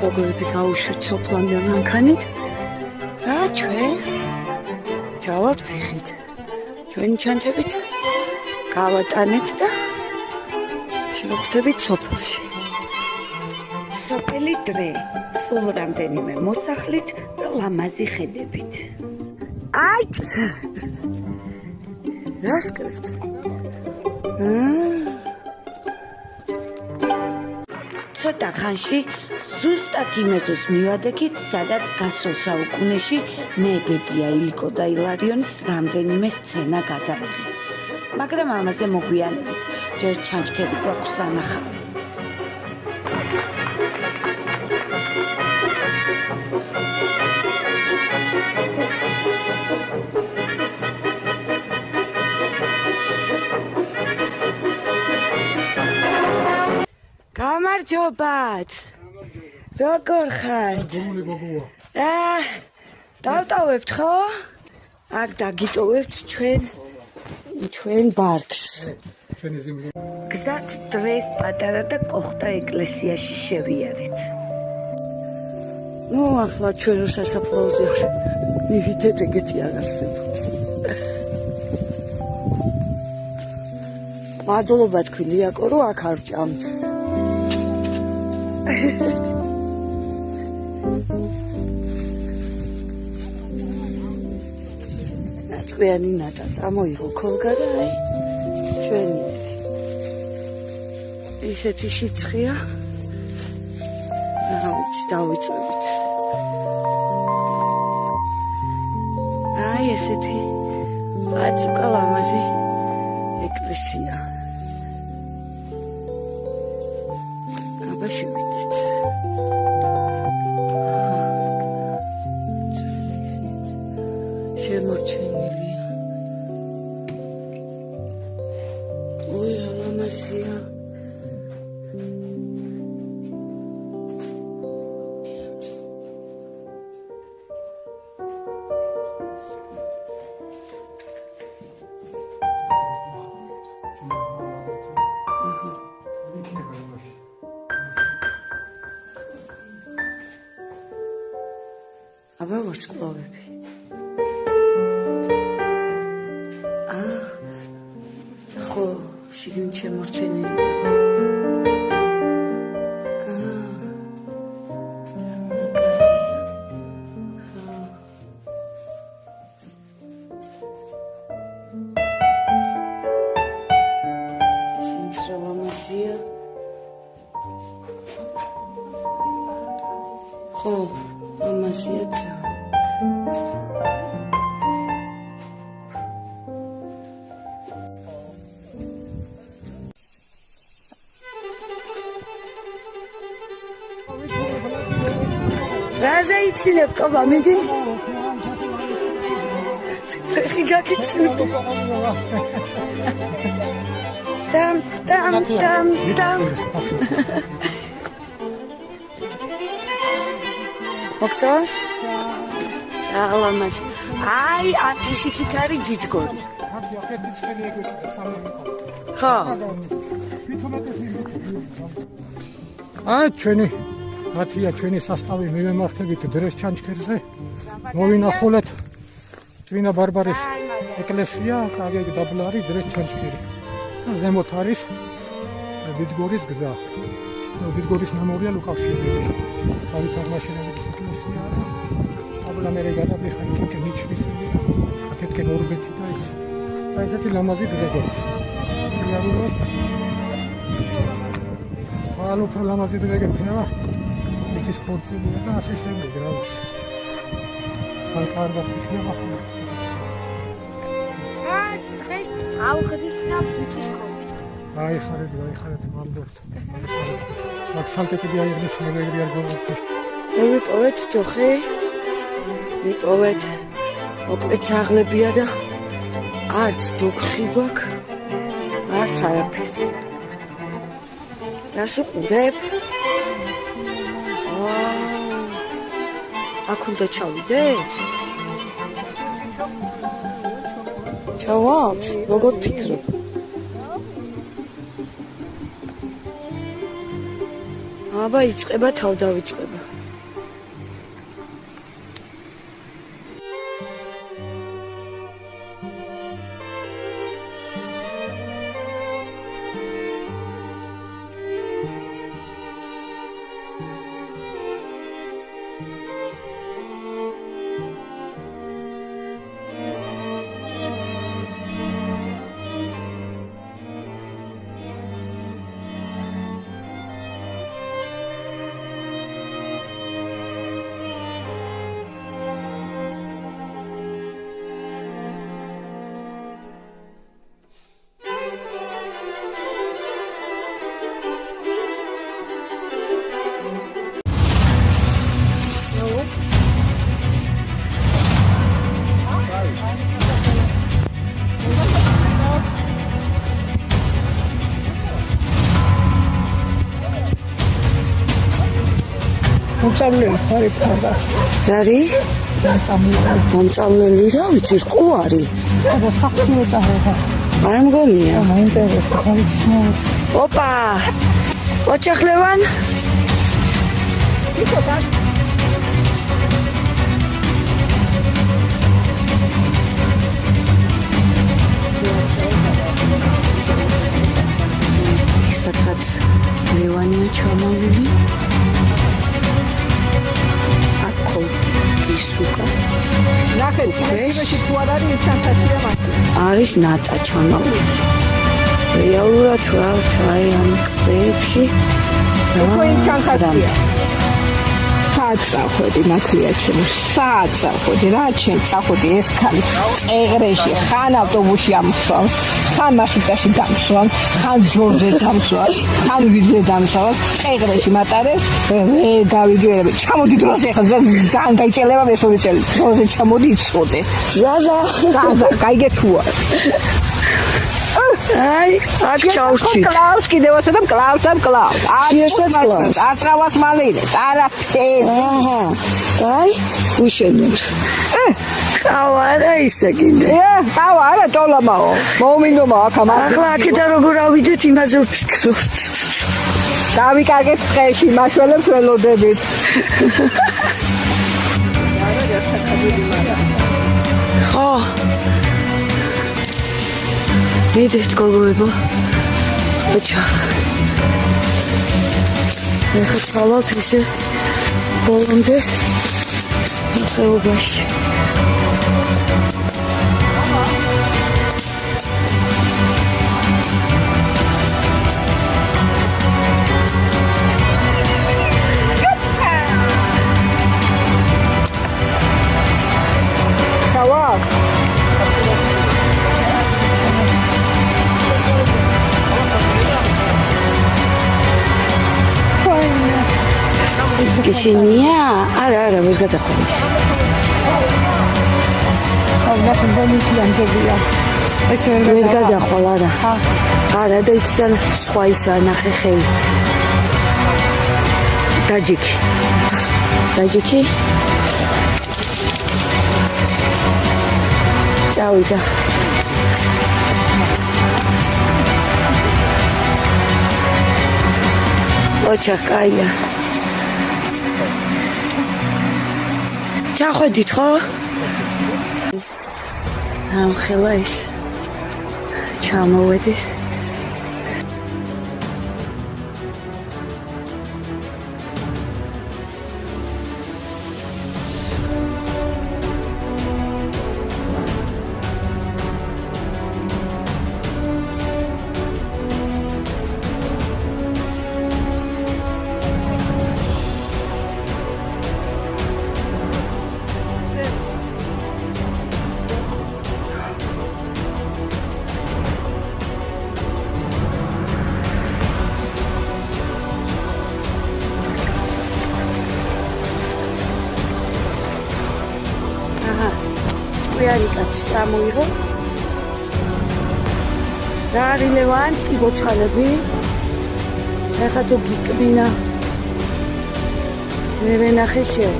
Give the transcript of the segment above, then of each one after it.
მეგობრები გავუშვით სოფლამდე მანქანით და ჩვენ ჩავალთ ფეხით. ჩვენი ჩანჩებიც გავატანეთ და შევხვდებით სოფელში. სოფელი დღე სულ რამდენიმე მოსახლით და ლამაზი ხედებით. აი! რასკრეთ? ცოტა ხანში ზუსტად იმეზოს მივადგეთ, სადაც გასულ საუკუნეში ნებებია ილიკო და ილარიონის რამდენიმე სცენა გადაიღეს. მაგრამ ამაზე მოგვიანებით, ჯერ ჩანჩქერი გვაქვს სანახავი. გამარჯობათ. როგორ ხართ? დავტოვებთ ხო? აქ დაგიტოვებთ ჩვენ ბარგს. გზად დღეს პატარა და კოხტა ეკლესიაში შევიარეთ. ნუ ახლა ჩვენ რო სასაფლაოზე მივიდეთ, ეგეთი არ არსებობს. მადლობა თქვი ლიაკო, რომ აქ არ ვჭამთ. ნაწყიანი ნატა წამოიღო ქოლგა და აი ჩვენი ისეთი სიცხეა. დავიწვევით. აი ესეთი აწუკა ლამაზი ეკლესია. აბა შევიდეთ. შემორჩენილია. ოი რა ლამაზია. აბა ვარსკვლავები. ხო, შიგნით შემორჩენილია. სინცრა ლამაზია. ხო, ლამაზია ცა. რაზე იცინებ კობა მიდი? ფეხი გაკიცვით. დამ. მოგწონს? ალამაზი. აი, აქ იქით არის დიდგორი. ხო. აი, ჩვენი სასტავი მივემართებით დრეს ჩანჩქერზე. მოვინახულეთ წმინდა ბარბარეს ეკლესია, კარგი დაბლარი დრეს ჩანჩქერი. ზემოთ არის დიდგორის გზა. დიდგორის მემორიალ უკავშირდება. დავით აღმაშენებლის ეკლესია. აბლა მე გადავიხარ იქ მიჩვისებია. აქეთკენ ორბეთი და ეს. აი ესეთი ლამაზი გზა გვაქვს. რეალურად ალო პროლამაზი დღე გექნება. ის ხორცელია და ასე შემდეგ რა ვიცი. ან კარგად იქნება ხოლმე. დღეს ავღდისნა ბუჩის კოჭი. აი ხარეთ მამდოთ. მაგ სალტეკები აიღებს მეგრი არ გავაკეთე. მივიპოვეთ ჯოხი. მივიპოვეთ მოკლედ ძაღლებია და არც ჯოხი გვაქვს, არც არაფერი. რას უყურებ? აქ უნდა ჩავიდეთ? ჩავალთ? როგორ ფიქრობ? აბა იწყება თავდავიწყება. მოწამლელი ხარი ფარდა. რარი? მომწამლელი რა ვიცი, რკო არის. და სახიო წავა. არ მგონია. მაინტერესებს ხარიცმო. ოპა! ოჩახლევან? სადღაც ლევანია ჩამალული. აქ ისუკა. ნახე, ციხეში თუ არ არის ჩანთაშია მათი. არის ნატა ჩამალული. რეალურად ვართ აი ამ კლდეებში. ჩანთაშია. საათსახვედი მათლიაჩემო, საათსახვედი, რა ჩვენ წახვედი ეს ქალი ყეღრეში, ხან ავტობუსში ამსვამ, ხან მარშრუტაში დამსვამ, ხან ძორზე დამსვამ, ხან ვიძე დამსვამ, ყეღრეში მატარებს, გავიგერები, ჩამოდი დროს ეხლა ძალიან გაიწელება მესორი წელი, ძორზე ჩამოდი იცოდე. ზაზა, გაიგე თუ არა. აი, აქ ჩავრჩით. კლავს კიდევაც და კლავს. ერთსაც კლავს. აწრავას მალინეს, არა აჰა. აი, უშენებს. ყავარა ისე კიდე. ყავარა ტოლამაო. მომინდომა აქ ამ. ახლა აქედან როგორ ავიდეთ იმაზე ვფიქრობთ. დავიკარგეთ ტყეში, მაშველებს ველოდებით. ხო. მიდეთ გოგოებო. ბიჭო. ეხლა წავალთ ისე ბოლომდე ხეობაში. ისინია? არა, ვერ გადახვალეს. ეს ვერ გადახვალ, არა. არა, და იქიდან სხვა ისა ნახე ხელი. დაჯიკი. წავიდა. ოჩახ, კაია. ჩახვედით ხო? ამ ხელა ის ჩამოვედით. არიკაც წამოიღო. რა არის ლევან, კი ბოჩხალები. ეხლა თუ გიკბინა. მე ვენახე შენ.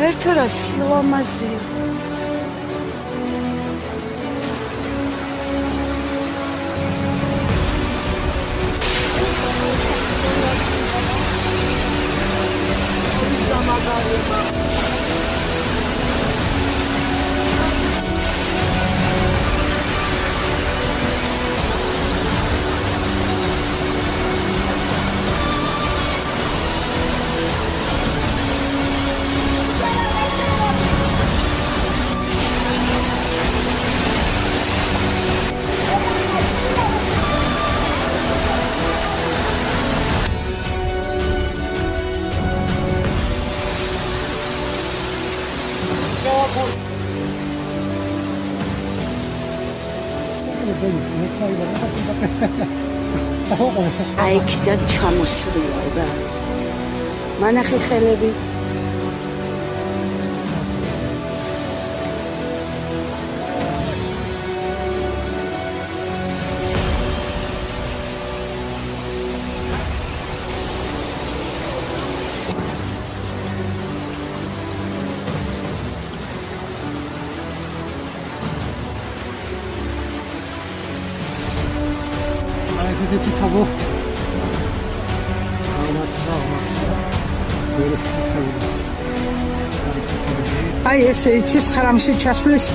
ერთერა სილამაზია. აი კიდე ჩამოსრიალ და მანახე ხელები აი ესე იცის ხრამში ჩასვლის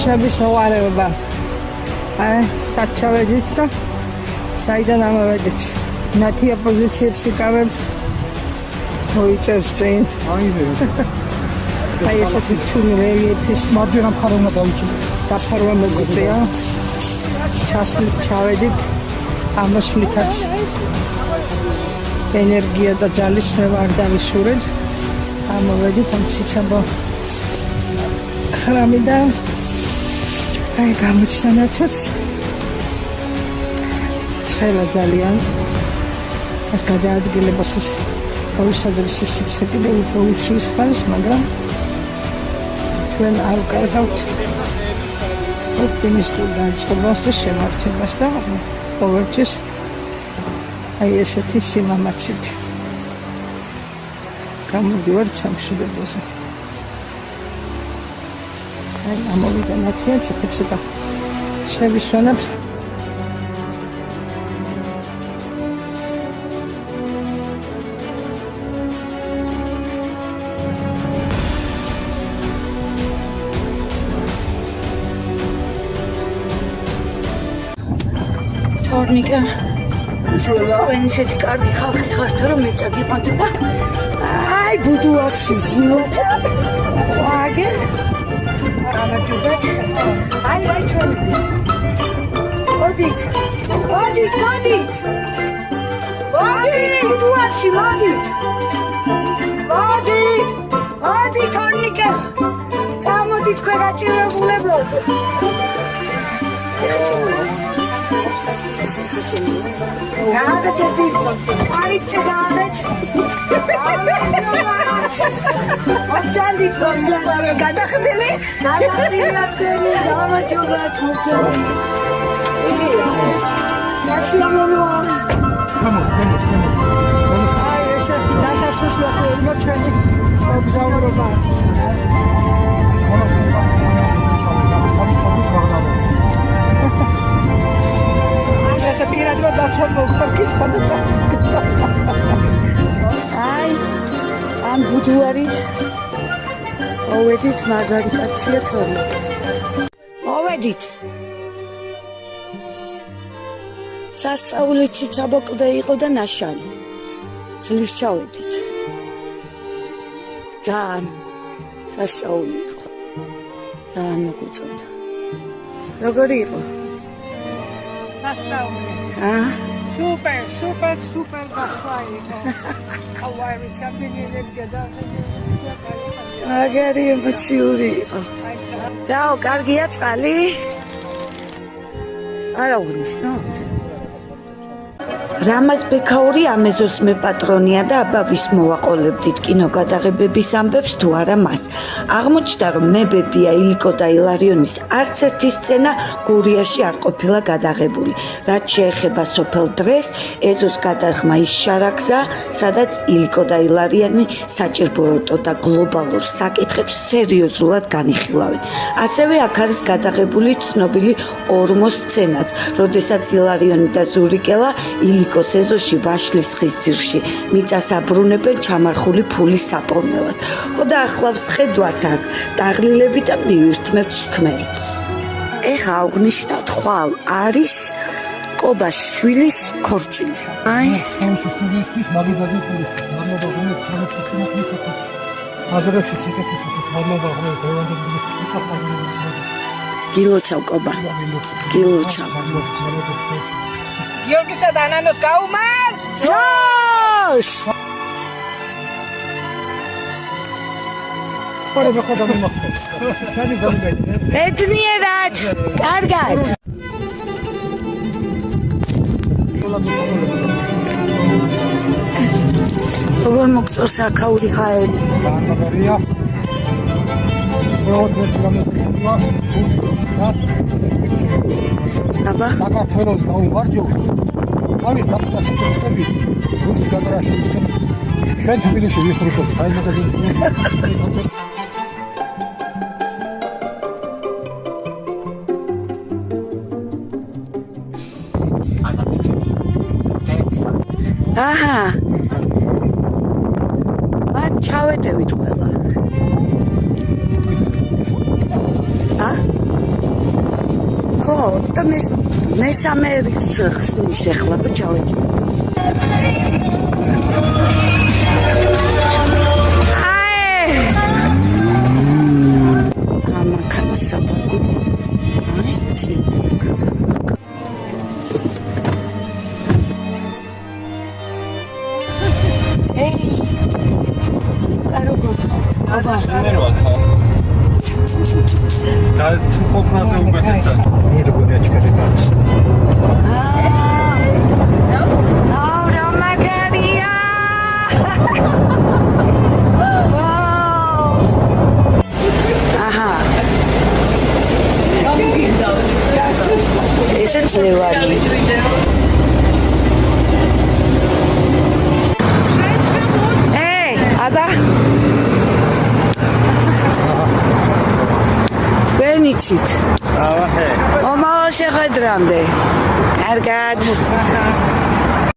შნების მოყარება. აი საჩავედით და საიდან ამოვედით. ნათია პოზიციებს იკავებს მოიწევს წინ. აი ესეთი თუნი რელიეფის მარჯვენა მხარე უნდა დავიჭირო. დაფარვა მოგვიწია. ჩავედით ამოსვლითაც ენერგია და ძალისხმევა არ დავისურვეთ. ამოვედით ამ ციცაბო ხრამიდან. აი გამოჩნდათაც ცხელა ძალიან ეს გადაადგილებას ის თავისაძრის სიცხე კიდევ უფრო უშლის ხარს, მაგრამ ჩვენ არ ვკარგავთ ოპტიმისტურ განწყობას და შემართებას და ყოველთვის აი ესეთი სიმამაცით გამოდივართ სამშვიდობოზე. აი ამოვიდა ნათია ცოტა შევისვენებთ. თორნიკა თქვენ ისეთი კარგი ხალხი ხართ რომ მეწაგიყოთ და აი ბუდუარში ვზივოთ ვაგე გამარჯობათ აი ჩვენ მოდით ბუდუარში მოდით თორნიკა წამოდით თქვენ გაჭირებულებოდ Gādet esi, ariķe gādet. Občandīt, gadaхдili atkāri, dāmačogāt, mocami. Sasiamonoa. აი ესეთი დასასრულს ვაკეთებთ ჩვენი მოგზაურობა. ეს პირადად დაცვლა კითხვა და წაკითხვა. აი ამ ბუდუარით მოვედით მაგარი კაცია თორნიკა. მოვედით. სასწაულით ციცაბოკლდე იყო და ნაშალი. ძლივს ჩავედით. ძალიან სასწაული იყო. ძალიან მოგვიწევდა. როგორი იყო? Super გასვაიყო. ავარი ჩაბინელები და მაგარი ემოციური იყო. რაო, კარგია წყალი? არა უღნიშნოთ. რამაზ ბექაური ამეზოს მე პატრონია და აბავის მოვაყოლებდით კინოგადაღებების ამბებს თუ არა მას. აღმოჩნდა რომ მებებია ილიკო და ილარიონის არც ერთი სცენა გურიაში არ ყოფილა გადაღებული. რაც შეეხება სოფელ დღეს, ეზოს გადაღმა ის შარაგზა, სადაც ილიკო და ილარიონი საჭიროებო და გლობალურ საკითხებს სერიოზულად განიხილავენ. ასევე აქ არის გადაღებული ცნობილი ორმოს სცენაც, როდესაც ილარიონი და ზურიკელა ილიკოს ეზოში ვაშლის ხის ძირში მიწას აბრუნებენ ჩამარხული ფულის საპოვნელად. ხო და ახლავს ხედვართ აქ ტაღლილები და მივირთმევთ შქმერებს. ეხა აღნიშნავთ ხვალ არის კობას შვილის ქორწილი. აი სამშობლოსთვის მაგიდაძის აზრებში სიკეთისათვის მადლობა დღევანდელი გილოცავ კობა გილოცავ გიორგისა და ანანოს გაუმარ ჯოს პარება ხოდა მიმოხდა. შენი გამიგე. ედნიერად კარგად როგორ მოგწონს აქაური ჰაერი? მაგარია. პროდუქტი გამოსულა. აბა, საქართველოს გაუმარჯოს. ავი დაპასტები. რუსი გადარაში ისწრებს. ჩვენ თბილისში ვიხუროთ, აი მაგაზე. აჰა. მათ ჩავეტევით ყველა. ხო, და მესამე ხსნის ახლა ჩავეტევით. ამაქანა საბაგო. აი, აბა, და ცუყოფნაზე უმეტესად ნირგვია ჩქერება. აურა მაგარია! აჰა. ესეც ლევანი. აბა. თქვენ იცით? ავაჰე მომავალ შეხვედრამდე. კარგად.